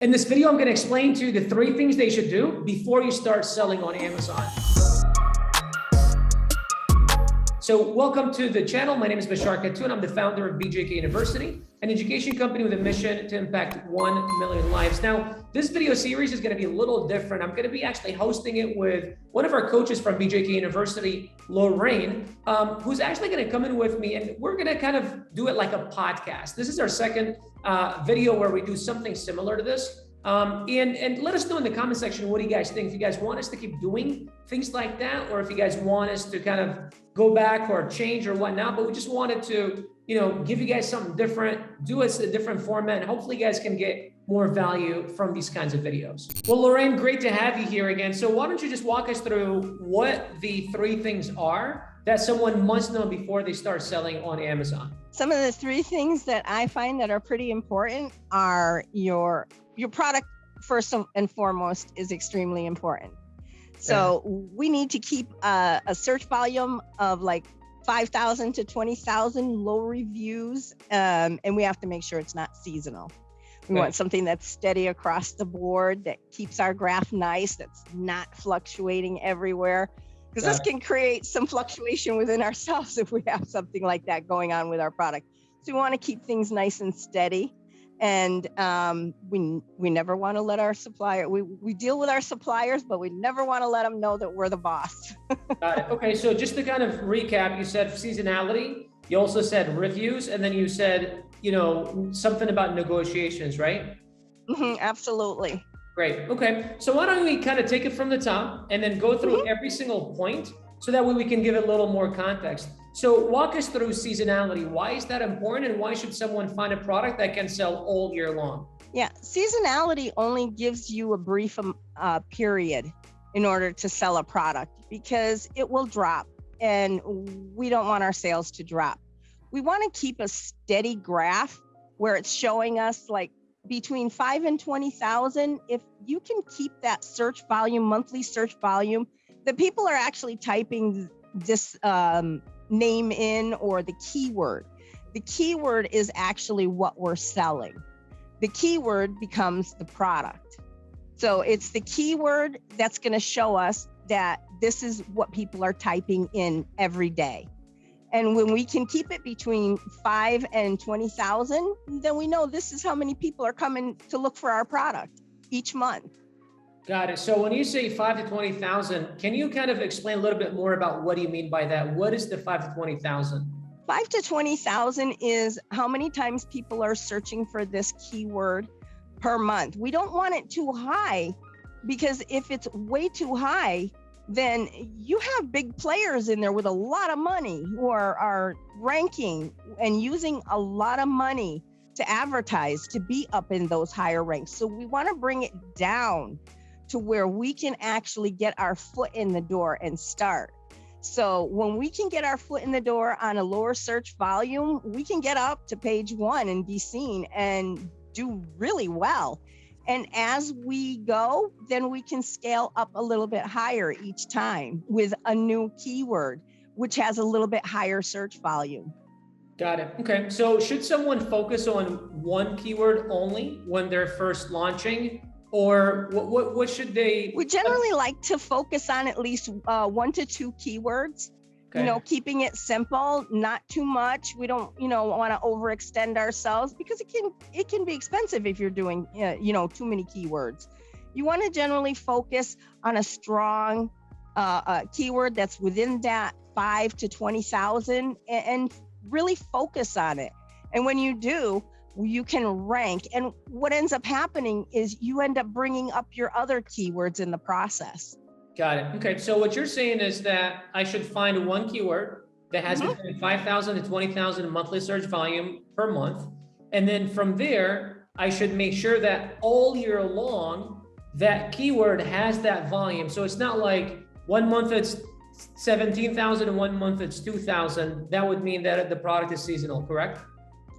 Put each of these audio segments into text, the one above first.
In this video, I'm going to explain to you the 3 things they should do before you start selling on Amazon. So welcome to the channel. My name is Bashar Khatun. I'm the founder of BJK University, an education company with a mission to impact 1 million lives. Now, this video series is going to be a little different. I'm going to be actually hosting it with one of our coaches from BJK University, Lorraine, who's actually going to come in with me, and we're going to kind of do it like a podcast. This is our second video where we do something similar to this. And let us know in the comment section, what do you guys think? If you guys want us to keep doing things like that, or if you guys want us to kind of go back or change or whatnot. But we just wanted to, give you guys something different, do us a different format, and hopefully you guys can get more value from these kinds of videos. Well, Lorraine, great to have you here again. So why don't you just walk us through what the 3 things are that someone must know before they start selling on Amazon? Some of the 3 things that I find that are pretty important are your product, first and foremost, is extremely important. So we need to keep a search volume of like 5,000 to 20,000 low reviews, and we have to make sure it's not seasonal. We want something that's steady across the board, that keeps our graph nice, that's not fluctuating everywhere. Because this can create some fluctuation within ourselves if we have something like that going on with our product. So we want to keep things nice and steady. And we never want to let our supplier, we deal with our suppliers, but we never want to let them know that we're the boss. Got it. Okay, so just to kind of recap, you said seasonality, you also said reviews, and then you said, something about negotiations, right? Absolutely. Great. Okay. So why don't we kind of take it from the top and then go through every single point, so that way we can give it a little more context. So walk us through seasonality. Why is that important, and why should someone find a product that can sell all year long? Yeah, seasonality only gives you a brief period in order to sell a product, because it will drop, and we don't want our sales to drop. We want to keep a steady graph where it's showing us like between 5 and 20,000. If you can keep that search volume, monthly search volume, the people are actually typing this name in, or the keyword. The keyword is actually what we're selling. The keyword becomes the product. So it's the keyword that's going to show us that this is what people are typing in every day. And when we can keep it between 5 and 20,000, then we know this is how many people are coming to look for our product each month. Got it. So when you say 5 to 20,000, can you kind of explain a little bit more about what do you mean by that? What is the 5 to 20,000? 5 to 20,000 is how many times people are searching for this keyword per month. We don't want it too high, because if it's way too high, then you have big players in there with a lot of money who are ranking and using a lot of money to advertise to be up in those higher ranks. So we want to bring it down to where we can actually get our foot in the door and start. So when we can get our foot in the door on a lower search volume, we can get up to page 1 and be seen and do really well. And as we go, then we can scale up a little bit higher each time with a new keyword, which has a little bit higher search volume. Got it. Okay. So should someone focus on one keyword only when they're first launching? Or what should they? We generally like to focus on at least 1 to 2 keywords. Okay. Keeping it simple, not too much. We don't, want to overextend ourselves, because it can be expensive if you're doing, too many keywords. You want to generally focus on a strong keyword that's within that 5 to 20,000, and really focus on it. And when you do, you can rank. And what ends up happening is you end up bringing up your other keywords in the process. Got it. Okay. So what you're saying is that I should find one keyword that has between 5,000 to 20,000 monthly search volume per month. And then from there, I should make sure that all year long, that keyword has that volume. So it's not like 1 month it's 17,000 and 1 month it's 2,000. That would mean that the product is seasonal, correct?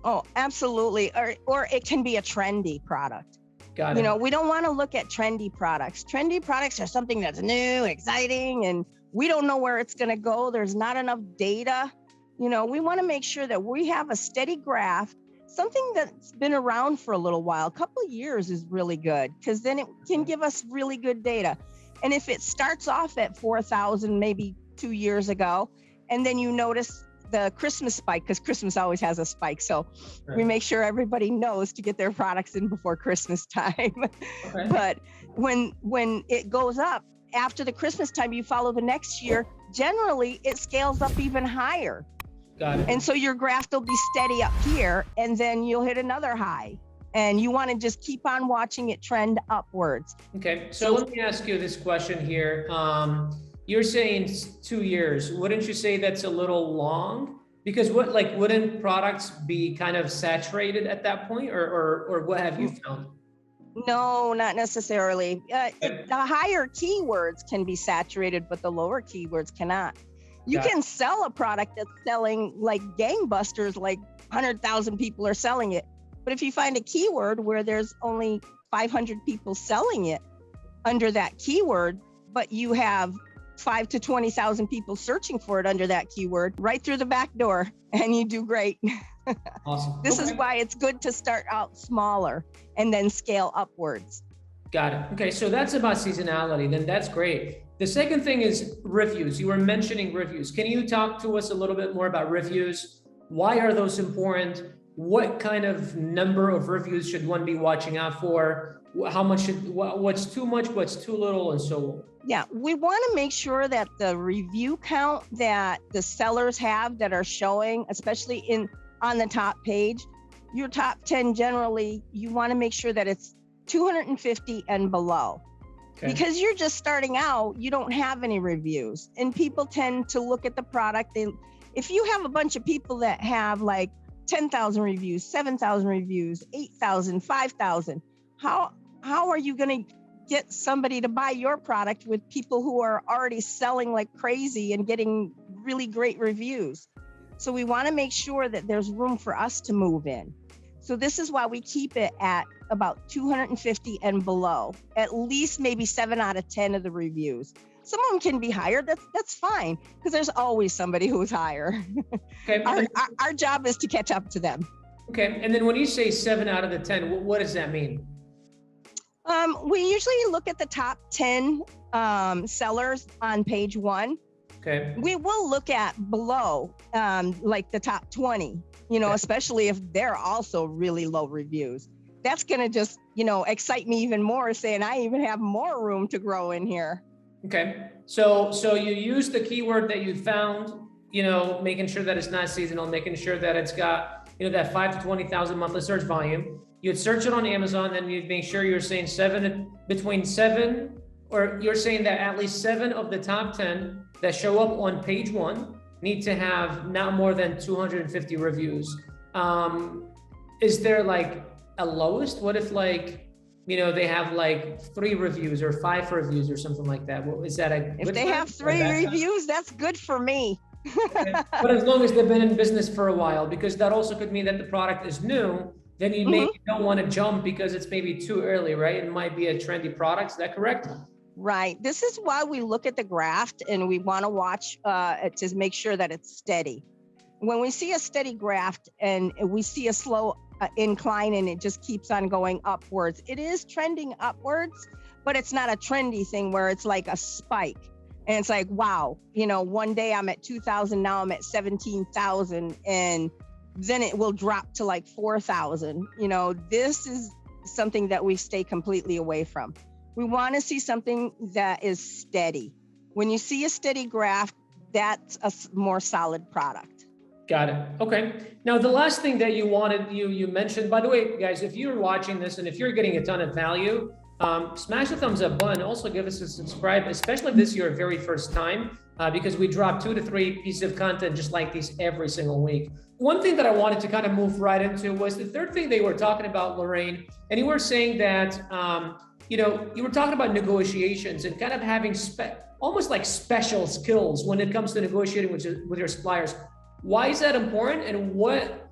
Oh, absolutely. Or it can be a trendy product. Got it. We don't want to look at trendy products. Trendy products are something that's new, exciting, and we don't know where it's going to go. There's not enough data. We want to make sure that we have a steady graph something that's been around for a little while, a couple of years is really good, because then it can give us really good data. And if it starts off at 4,000, maybe 2 years ago, and then you notice the Christmas spike, because Christmas always has a spike. So we make sure everybody knows to get their products in before Christmas time. Okay. But when it goes up after the Christmas time, you follow the next year, generally it scales up even higher. Got it. And so your graph will be steady up here, and then you'll hit another high. And you want to just keep on watching it trend upwards. Okay, so let me ask you this question here. You're saying 2 years. Wouldn't you say that's a little long? Because wouldn't products be kind of saturated at that point, or what have you found? No, not necessarily. The higher keywords can be saturated, but the lower keywords cannot. You can sell a product that's selling like gangbusters, like 100,000 people are selling it. But if you find a keyword where there's only 500 people selling it under that keyword, but you have 5 to 20,000 people searching for it under that keyword, right through the back door, and you do great. Awesome. This is why it's good to start out smaller and then scale upwards. Got it. Okay, so that's about seasonality. Then that's great. The second thing is reviews. You were mentioning reviews. Can you talk to us a little bit more about reviews? Why are those important? What kind of number of reviews should one be watching out for? How much what's too much, what's too little, and so on? Yeah, we want to make sure that the review count that the sellers have that are showing, especially on the top page, your top 10 generally, you want to make sure that it's 250 and below. Okay. Because you're just starting out, you don't have any reviews, and people tend to look at the product. If you have a bunch of people that have like 10,000 reviews, 7,000 reviews, 8,000, 5,000, how are you going to get somebody to buy your product with people who are already selling like crazy and getting really great reviews? So we want to make sure that there's room for us to move in. So this is why we keep it at about 250 and below, at least maybe 7 out of 10 of the reviews. Some of them can be higher. That's fine, because there's always somebody who's higher. Okay. Our job is to catch up to them. Okay. And then when you say 7 out of the 10, what does that mean? We usually look at the top 10 sellers on page 1. Okay. We will look at below, like the top 20, okay, especially if they're also really low reviews. That's going to just, excite me even more, saying I even have more room to grow in here. Okay. So you use the keyword that you found, making sure that it's not seasonal, making sure that it's got, that 5 to 20,000 monthly search volume. You'd search it on Amazon, then you'd make sure you're saying between 7, or you're saying that at least 7 of the top 10 that show up on page 1 need to have not more than 250 reviews. Is there like a lowest? What if they have like 3 reviews or 5 reviews or something like that? Well, is that if they have 3 reviews, that's good for me. But as long as they've been in business for a while, because that also could mean that the product is new, then you maybe don't want to jump because it's maybe too early, right? It might be a trendy product. Is that correct? Right. This is why we look at the graph, and we want to watch to make sure that it's steady. When we see a steady graph and we see a slow incline and it just keeps on going upwards, it is trending upwards, but it's not a trendy thing where it's like a spike. And it's like, wow, one day I'm at 2,000, now I'm at 17,000, and then it will drop to like 4,000. This is something that we stay completely away from. We want to see something that is steady. When you see a steady graph, that's a more solid product. Got it. Okay. Now, the last thing that you mentioned, by the way, guys, if you're watching this and if you're getting a ton of value, smash the thumbs up button. Also give us a subscribe, especially if this is your very first time, because we drop 2 to 3 pieces of content just like these every single week. One thing that I wanted to kind of move right into was the third thing they were talking about, Lorraine, and you were saying that, you were talking about negotiations and kind of having almost like special skills when it comes to negotiating with your suppliers. Why is that important? And what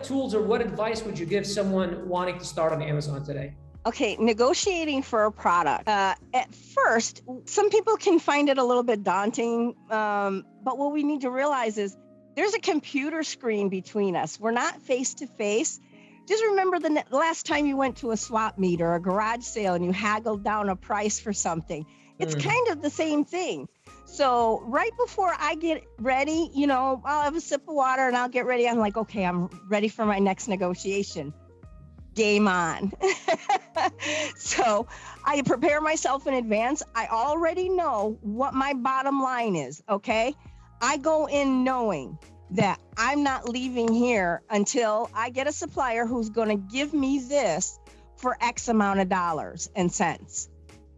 tools or what advice would you give someone wanting to start on Amazon today? Okay, negotiating for a product. At first, some people can find it a little bit daunting, but what we need to realize is There's a computer screen between us. We're not face to face. Just remember the last time you went to a swap meet or a garage sale and you haggled down a price for something. It's kind of the same thing. So right before I get ready, I'll have a sip of water and I'll get ready. I'm like, okay, I'm ready for my next negotiation. Game on. So I prepare myself in advance. I already know what my bottom line is, okay? I go in knowing that I'm not leaving here until I get a supplier who's going to give me this for X amount of dollars and cents.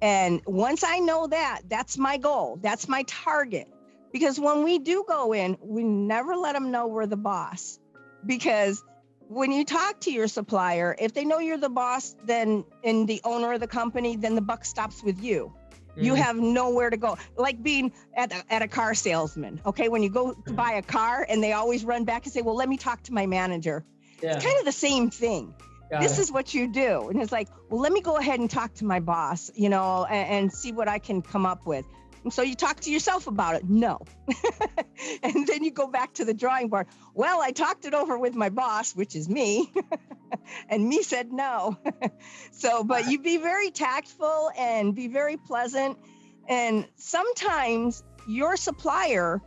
And once I know that, that's my goal. That's my target. Because when we do go in, we never let them know we're the boss. Because when you talk to your supplier, if they know you're the boss, then and the owner of the company, then the buck stops with you. You have nowhere to go. Like being at a car salesman. Okay, when you go to buy a car and they always run back and say, well, let me talk to my manager. Yeah. It's kind of the same thing. This is what you do. And it's like, well, let me go ahead and talk to my boss, and see what I can come up with. And so you talk to yourself about it. No. And then you go back to the drawing board. Well, I talked it over with my boss, which is me, and me said no. So, but you be very tactful and be very pleasant. And sometimes your supplier,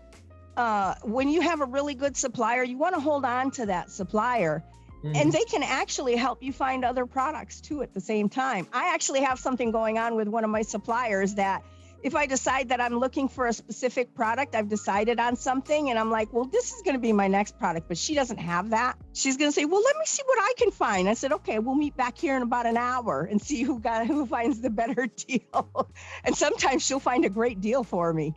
when you have a really good supplier, you want to hold on to that supplier. And they can actually help you find other products too at the same time. I actually have something going on with one of my suppliers that if I decide that I'm looking for a specific product, I've decided on something and I'm like, well, this is going to be my next product, but she doesn't have that. She's going to say, well, let me see what I can find. I said, okay, we'll meet back here in about an hour and see who finds the better deal. And sometimes she'll find a great deal for me.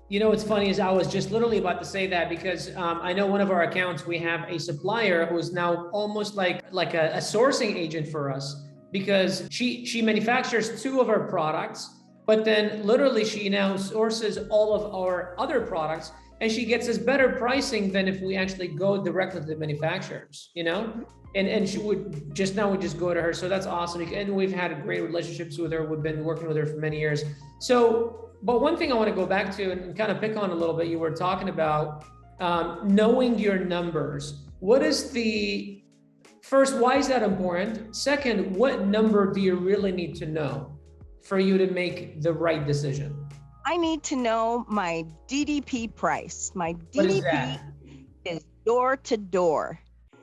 What's funny is I was just literally about to say that because I know one of our accounts, we have a supplier who is now almost like a sourcing agent for us because she manufactures 2 of our products, but then literally she now sources all of our other products and she gets us better pricing than if we actually go directly to the manufacturers, and she would just go to her. So that's awesome. And we've had great relationships with her. We've been working with her for many years. So, but one thing I want to go back to and kind of pick on a little bit, you were talking about knowing your numbers. What is first, why is that important? Second, what number do you really need to know for you to make the right decision? I need to know my DDP price. My DDP is door to door.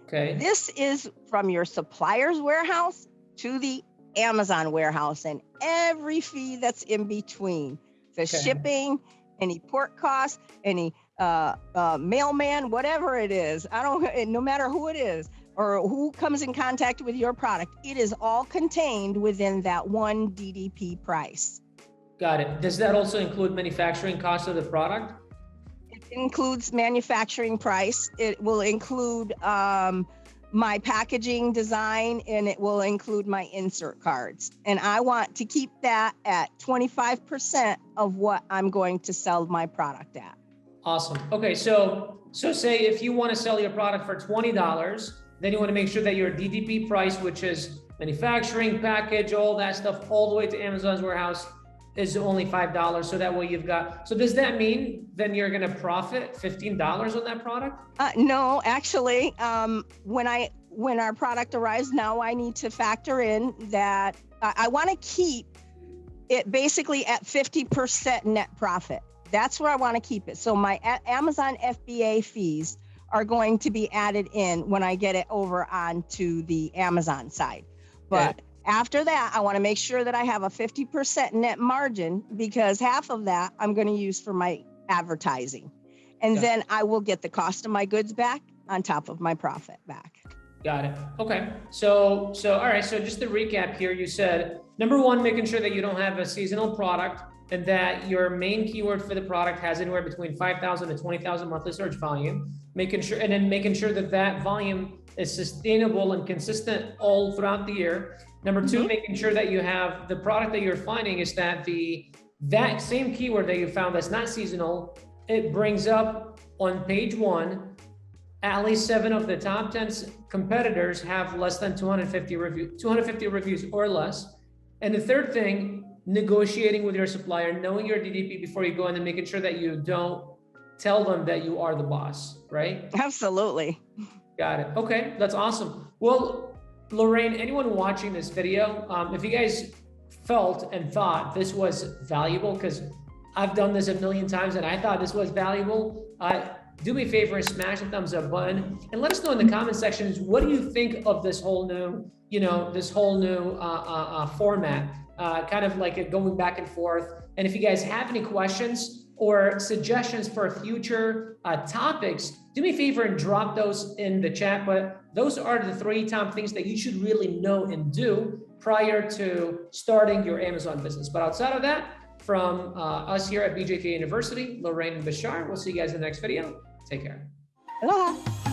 Okay. This is from your supplier's warehouse to the Amazon warehouse and every fee that's in between. The shipping, any port costs, any mailman, whatever it is. No matter who it is or who comes in contact with your product, it is all contained within that one DDP price. Got it. Does that also include manufacturing cost of the product? It includes manufacturing price. It will include my packaging design, and it will include my insert cards. And I want to keep that at 25% of what I'm going to sell my product at. Awesome. Okay, so say if you want to sell your product for $20, then you want to make sure that your DDP price, which is manufacturing, package, all that stuff, all the way to Amazon's warehouse, is only $5. So that way you've got, so does that mean then you're going to profit $15 on that product? No, actually, when our product arrives now, I need to factor in that I want to keep it basically at 50% net profit. That's where I want to keep it. So my Amazon FBA fees are going to be added in when I get it over onto the Amazon side. But after that, I want to make sure that I have a 50% net margin because half of that I'm going to use for my advertising. And then I will get the cost of my goods back on top of my profit back. Got it. Okay. So all right. So just to recap here, you said, number one, making sure that you don't have a seasonal product and that your main keyword for the product has anywhere between 5,000 to 20,000 monthly search volume, making sure that that volume is sustainable and consistent all throughout the year. Number two, making sure that you have the product that you're finding is that that same keyword that you found that's not seasonal, it brings up on page 1, at least 7 of the top 10 competitors have less than 250 reviews or less. And the third thing, negotiating with your supplier, knowing your DDP before you go in and making sure that you don't tell them that you are the boss, right? Absolutely. Got it. Okay, that's awesome. Well, Lorraine, anyone watching this video, if you guys felt and thought this was valuable, because I've done this a million times and I thought this was valuable, do me a favor and smash the thumbs up button and let us know in the comment sections, what do you think of this whole new, this whole new format, kind of like it going back and forth. And if you guys have any questions or suggestions for future topics, do me a favor and drop those in the chat. But those are the 3 top things that you should really know and do prior to starting your Amazon business. But outside of that, from us here at BJK University, Lorraine and Bashar, we'll see you guys in the next video. Take care. Aloha.